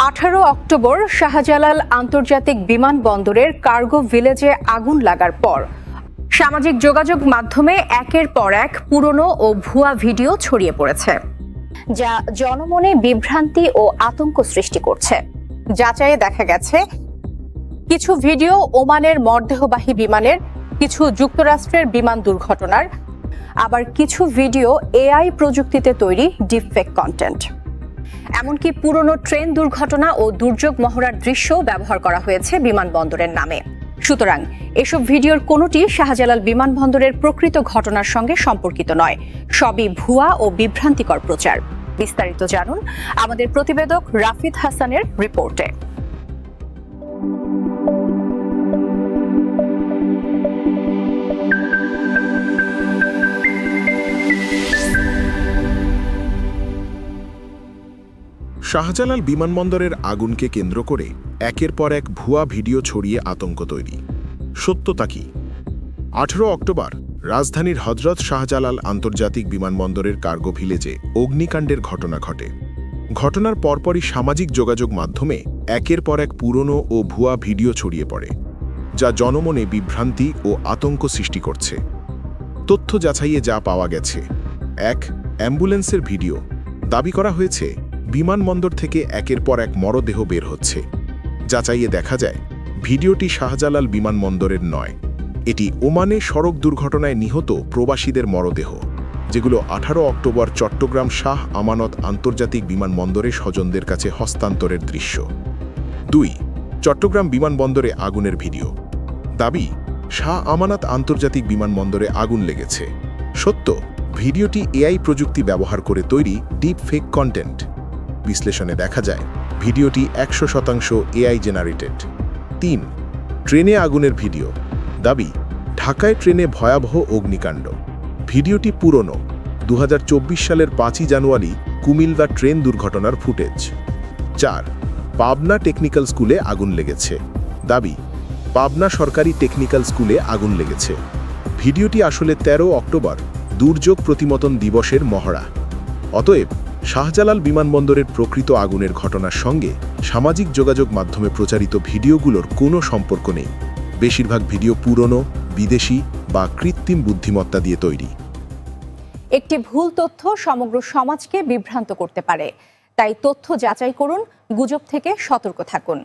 18 October Shahjalal আন্তর্জাতিক বিমানবন্দরের cargo ভিলেজে আগুন লাগার পর সামাজিক যোগাযোগ মাধ্যমে একের পর এক পুরনো ও ভুয়া ভিডিও ছড়িয়ে পড়েছে, যা জনমনে বিভ্রান্তি ও আতঙ্ক সৃষ্টি করছে। যাচাইয়ে দেখা গেছে, কিছু ভিডিও ওমানের মরদেহবাহী বিমানের, কিছু যুক্তরাষ্ট্রের বিমান দুর্ঘটনার, আবার কিছু ভিডিও এআই প্রযুক্তিতে তৈরি ডিপফেক কন্টেন্ট। এমনকি পুরনো ট্রেন দুর্ঘটনা ও দুর্যোগ মহড়ার দৃশ্যও ব্যবহার করা হয়েছে বিমানবন্দরের নামে। সুতরাং এসব ভিডিওর কোনোটি শাহজালাল বিমানবন্দরের প্রকৃত ঘটনার সঙ্গে সম্পর্কিত নয়, সবই ভুয়া ও বিভ্রান্তিকর প্রচার। বিস্তারিত জানুন আমাদের প্রতিবেদক রাফিদ হাসানের রিপোর্টে। শাহজালাল বিমানবন্দরের আগুনকে কেন্দ্র করে একের পর এক ভুয়া ভিডিও ছড়িয়ে আতঙ্ক তৈরি। সত্যতা কি? 18 অক্টোবর রাজধানীর হযরত শাহজালাল আন্তর্জাতিক বিমানবন্দরের কার্গো ভিলেজে অগ্নিকাণ্ডের ঘটনা ঘটে। ঘটনার পরপরই সামাজিক যোগাযোগ মাধ্যমে একের পর এক পুরনো ও ভুয়া ভিডিও ছড়িয়ে পড়ে, যা জনমনে বিভ্রান্তি ও আতঙ্ক সৃষ্টি করছে। তথ্য যাচাইয়ে যা পাওয়া গেছে: 1. অ্যাম্বুলেন্সের ভিডিও। দাবি করা হয়েছে বিমানবন্দর থেকে একের পর এক মরদেহ বের হচ্ছে। যাচাইয়ে দেখা যায়, ভিডিওটি শাহজালাল বিমানবন্দরের নয়, এটি ওমানে সড়ক দুর্ঘটনায় নিহত প্রবাসীদের মরদেহ, যেগুলো 18 অক্টোবর চট্টগ্রাম শাহ আমানত আন্তর্জাতিক বিমানবন্দরে স্বজনদের কাছে হস্তান্তরের দৃশ্য। 2. চট্টগ্রাম বিমানবন্দরে আগুনের ভিডিও। দাবি, শাহ আমানত আন্তর্জাতিক বিমানবন্দরে আগুন লেগেছে। সত্য, ভিডিওটি এআই প্রযুক্তি ব্যবহার করে তৈরি ডিপ ফেক কন্টেন্ট। বিশ্লেষণে দেখা যায়, ভিডিওটি 100% এআই জেনারেটেড। 3. ট্রেনে আগুনের ভিডিও। দাবি, ঢাকায় ট্রেনে ভয়াবহ অগ্নিকাণ্ড। ভিডিওটি পুরনো, 2024 সালের 5 জানুয়ারি কুমিল্লা ট্রেন দুর্ঘটনার ফুটেজ। 4. পাবনা টেকনিক্যাল স্কুলে আগুন লেগেছে। দাবি, পাবনা সরকারি টেকনিক্যাল স্কুলে আগুন লেগেছে। ভিডিওটি আসলে 13 অক্টোবর দুর্যোগ প্রতিমতন দিবসের মহড়া। অতএব শাহজালাল বিমানবন্দরের প্রকৃত আগুনের ঘটনার সঙ্গে সামাজিক যোগাযোগ মাধ্যমে প্রচারিত ভিডিওগুলোর কোনো সম্পর্ক নেই। বেশিরভাগ ভিডিও পুরনো, বিদেশি বা কৃত্রিম বুদ্ধিমত্তা দিয়ে তৈরি। একটি ভুল তথ্য সমগ্র সমাজকে বিভ্রান্ত করতে পারে, তাই তথ্য যাচাই করুন, গুজব থেকে সতর্ক থাকুন।